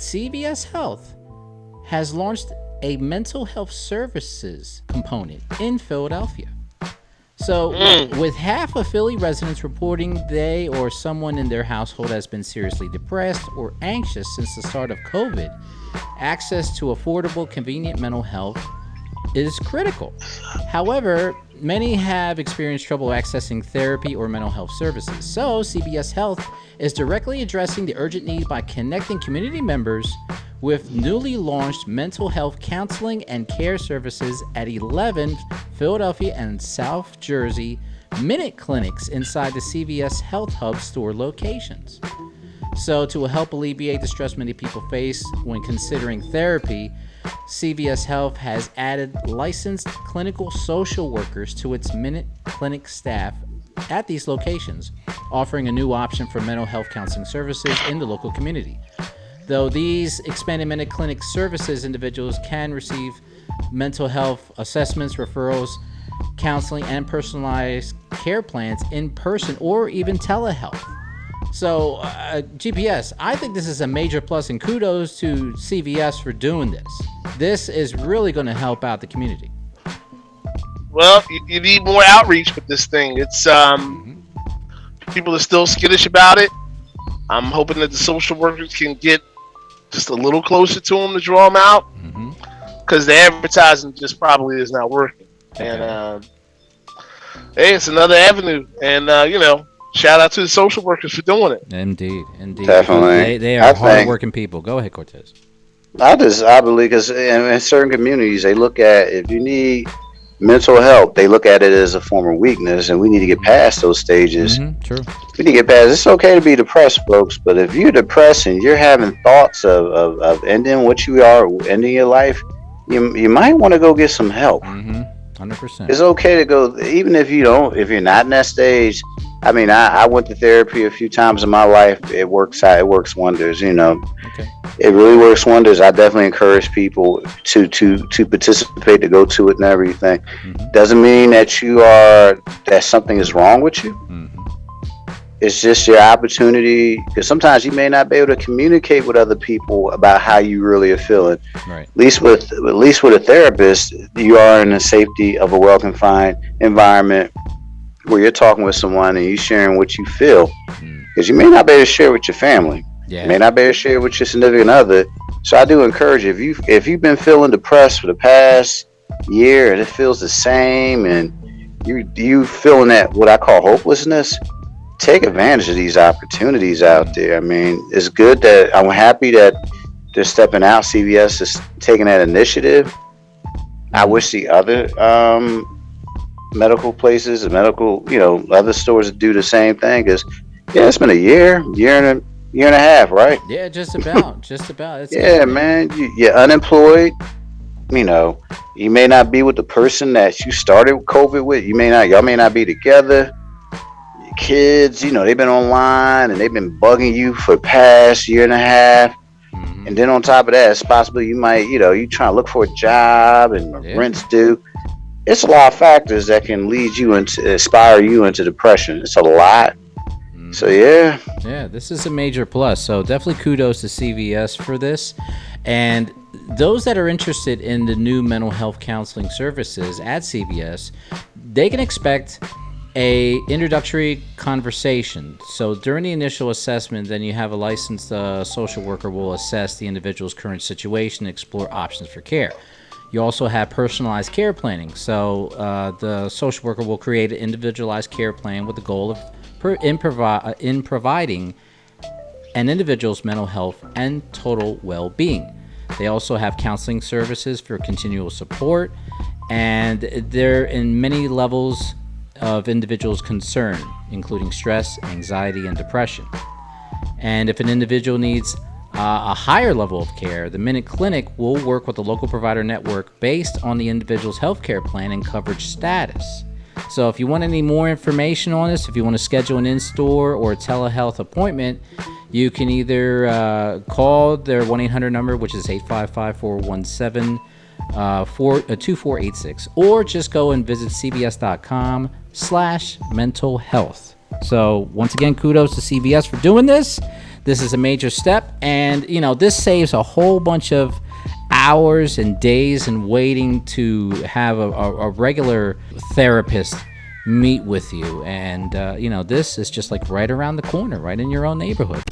CVS Health has launched a mental health services component in Philadelphia. So, with half of Philly residents reporting they or someone in their household has been seriously depressed or anxious since the start of COVID, access to affordable, convenient mental health is critical. However, many have experienced trouble accessing therapy or mental health services. So, CVS Health is directly addressing the urgent need by connecting community members with newly launched mental health counseling and care services at 11 Philadelphia and South Jersey Minute Clinics inside the CVS Health Hub store locations. So, to help alleviate the stress many people face when considering therapy, CVS Health has added licensed clinical social workers to its Minute Clinic staff at these locations, offering a new option for mental health counseling services in the local community. Though these expanded Minute Clinic services, individuals can receive mental health assessments, referrals, counseling, and personalized care plans in person or even telehealth. So, GPS, I think this is a major plus, and kudos to CVS for doing this. This is really going to help out the community. Well, you need more outreach with this thing. It's people are still skittish about it. I'm hoping that the social workers can get just a little closer to them to draw them out, because the advertising just probably is not working. Okay. And hey, it's another avenue, and shout out to the social workers for doing it. Indeed. Definitely. They are hardworking people. Go ahead, Cortez. I believe, because in certain communities, they look at, if you need mental health, they look at it as a form of weakness, and we need to get past those stages. True. We need to get past. It's okay to be depressed, folks, but if you're depressed and you're having thoughts of ending what you are, ending your life, you might want to go get some help. 100%. It's okay to go, even if you're not in that stage. I mean, I went to therapy a few times in my life. It works out. It works wonders. Okay. It really works wonders. I definitely encourage people to participate, to go to it and everything. Doesn't mean that that something is wrong with you. It's just your opportunity, because sometimes you may not be able to communicate with other people about how you really are feeling. Right. At least with a therapist, you are in the safety of a well-confined environment where you're talking with someone and you sharing what you feel, because you may not be able to share with your family. You may not be able to share with your significant other. So I do encourage you, if you've been feeling depressed for the past year and it feels the same, and you feeling that what I call hopelessness, take advantage of these opportunities out there. I mean, it's good that I'm happy that they're stepping out. CVS is taking that initiative. I wish the other medical places and other stores would do the same thing, because it's been a year and a half, right? Yeah, just about. It's man, you're unemployed. You may not be with the person that you started COVID with. Y'all may not be together. Your kids, they've been online and they've been bugging you for the past year and a half. And then on top of that, it's possible you might, you trying to look for a job and rent's due. It's a lot of factors that can inspire you into depression. It's a lot. So yeah, this is a major plus. So definitely kudos to CVS for this. And those that are interested in the new mental health counseling services at CVS, they can expect a introductory conversation. So during the initial assessment, then you have a licensed social worker will assess the individual's current situation and explore options for care. You also have personalized care planning. So the social worker will create an individualized care plan with the goal of in providing an individual's mental health and total well-being. They also have counseling services for continual support, and they're in many levels of individuals' concern, including stress, anxiety, and depression. And if an individual needs a higher level of care, the Minute Clinic will work with the local provider network based on the individual's healthcare plan and coverage status. So if you want any more information on this, if you want to schedule an in-store or telehealth appointment, you can either call their 1-800 number, which is 855-417-2486, or just go and visit cvs.com/mental health. So once again, kudos to CVS for doing this. this is a major step, and this saves a whole bunch of hours and days and waiting to have a regular therapist meet with you. And this is just like right around the corner, right in your own neighborhood.